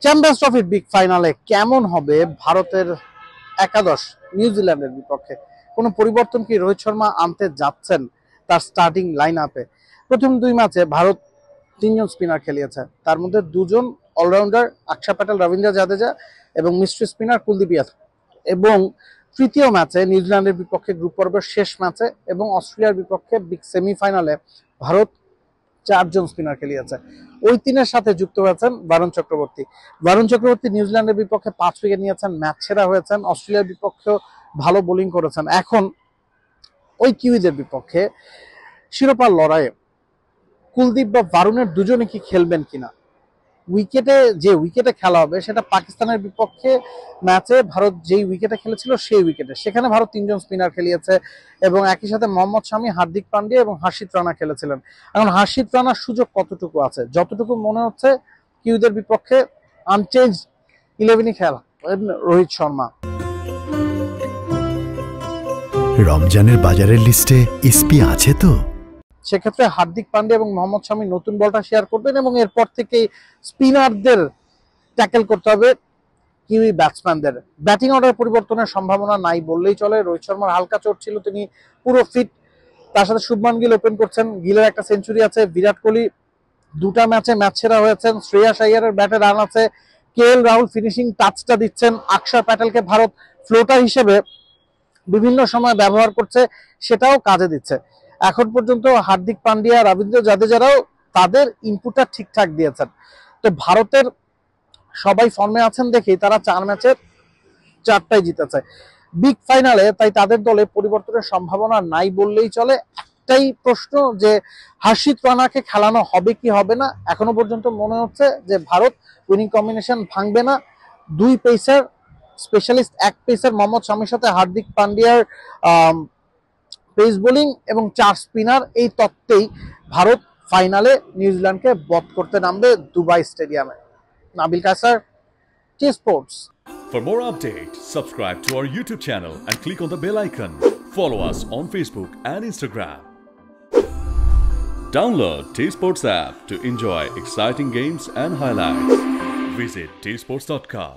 Champions ট্রফির big ফাইনালে কেমন হবে ভারতের একাদশ নিউজিল্যান্ডের বিপক্ষে? কোনো পরিবর্তন কি রোহিত শর্মা আনতে যাচ্ছেন তার স্টার্টিং লাইন আপে? প্রথম দুই ম্যাচে ভারত তিনজন স্পিনার খেলিয়েছে, তার মধ্যে দুজন অলরাউন্ডার আকশা প্যাটেল, রবীন্দ্র জাদেজা এবং মিস্ট্রি স্পিনার কুলদীপ ইয়াদব। এবং তৃতীয় ম্যাচে নিউজিল্যান্ডের বিপক্ষে গ্রুপ পর্বের শেষ ম্যাচে এবং অস্ট্রেলিয়ার বিপক্ষে বিগ সেমিফাইনালে ভারত চারজন স্পিনার খেলিয়েছে। ওই তিনের সাথে যুক্ত হয়েছেন বরুণ চক্রবর্তী। বরুণ চক্রবর্তী নিউজিল্যান্ডের বিপক্ষে 5 উইকেট নিয়েছেন, ম্যাচ সেরা হয়েছেন, অস্ট্রেলিয়ার বিপক্ষেও ভালো বোলিং করেছেন। এখন ওই কিউইদের বিপক্ষে শিরোপার লড়াইয়ে কুলদীপ বা বরুণের দুজনে কি খেলবেন কিনা? যে উইকেটে খেলা হবে সেটা পাকিস্তানের বিপক্ষে ম্যাচে ভারত যেই উইকেটে খেলেছিল সেই উইকেটে, সেখানে ভারত তিনজন স্পিনার খেলিয়েছে এবং একই সাথে মোহাম্মদ শামি, হার্দিক পান্ডিয়া এবং হর্ষিত রানা খেলেছিলেন। এখন হর্ষিত রানার সুযোগ কতটুকু আছে? যতটুকু মনে হচ্ছে কিউদের বিপক্ষে আনচেঞ্জ 11ই খেলা রোহিত শর্মা। রমজানের বাজারের লিস্টে এসপি আছে তো? সেক্ষেত্রে হার্দিক পান্ডিয়া এবং মোহাম্মদ শামি নতুন বলটা শেয়ার করবেন এবং এরপর থেকেই স্পিনারদের ট্যাকেল করতে হবে কিউই ব্যাটসম্যানদের। ব্যাটিং অর্ডার পরিবর্তনের সম্ভাবনা নাই বললেই চলে। রোহিত শর্মার হালকা চোট ছিল, তিনি পুরো ফিট। তার সাথে শুভমান গিল ওপেন করছেন, গিলের একটা সেঞ্চুরি আছে। বিরাট কোহলি দুটা ম্যাচে ম্যাচ সেরা হয়েছেন, শ্রেয়াস আইয়ারের ব্যাটে রান আছে, কেএল রাহুল ফিনিশিং টাচটা দিচ্ছেন, আকশা প্যাটেলকে ভারত ফ্লোটার হিসেবে বিভিন্ন সময় ব্যবহার করছে, সেটাও কাজে দিচ্ছে। এখন পর্যন্ত হার্দিক পান্ডিয়া, রবীন্দ্র জাদেজারাও তাদের ইনপুটটা ঠিকঠাক দিয়েছেন। তো ভারতের সবাই ফর্মে আছেন দেখেই তারা 4 ম্যাচের 4টাই জিতেছে বিগ ফাইনালে, তাই তাদের দলে পরিবর্তনের সম্ভাবনা নাই বললেই চলে। একটাই প্রশ্ন যে হর্ষিত রানাকে খেলানো হবে কি হবে না। এখনো পর্যন্ত মনে হচ্ছে যে ভারত উইনিং কম্বিনেশন ভাঙবে না। দুই পেসার স্পেশালিস্ট, এক পেসার মোহাম্মদ শামির সাথে হার্দিক পান্ডিয়ার পেস বোলিং এবং 4 স্পিনার, এই তত্ত্বেই ভারত ফাইনালে নিউজিল্যান্ডকে বধ করতে নামবে দুবাই স্টেডিয়ামে। Nabil Kaiser, T Sports. For more updates, subscribe to our YouTube channel and click on the bell icon. Follow us on Facebook and Instagram. Download T Sports app to enjoy exciting games and highlights. Visit tsports.com.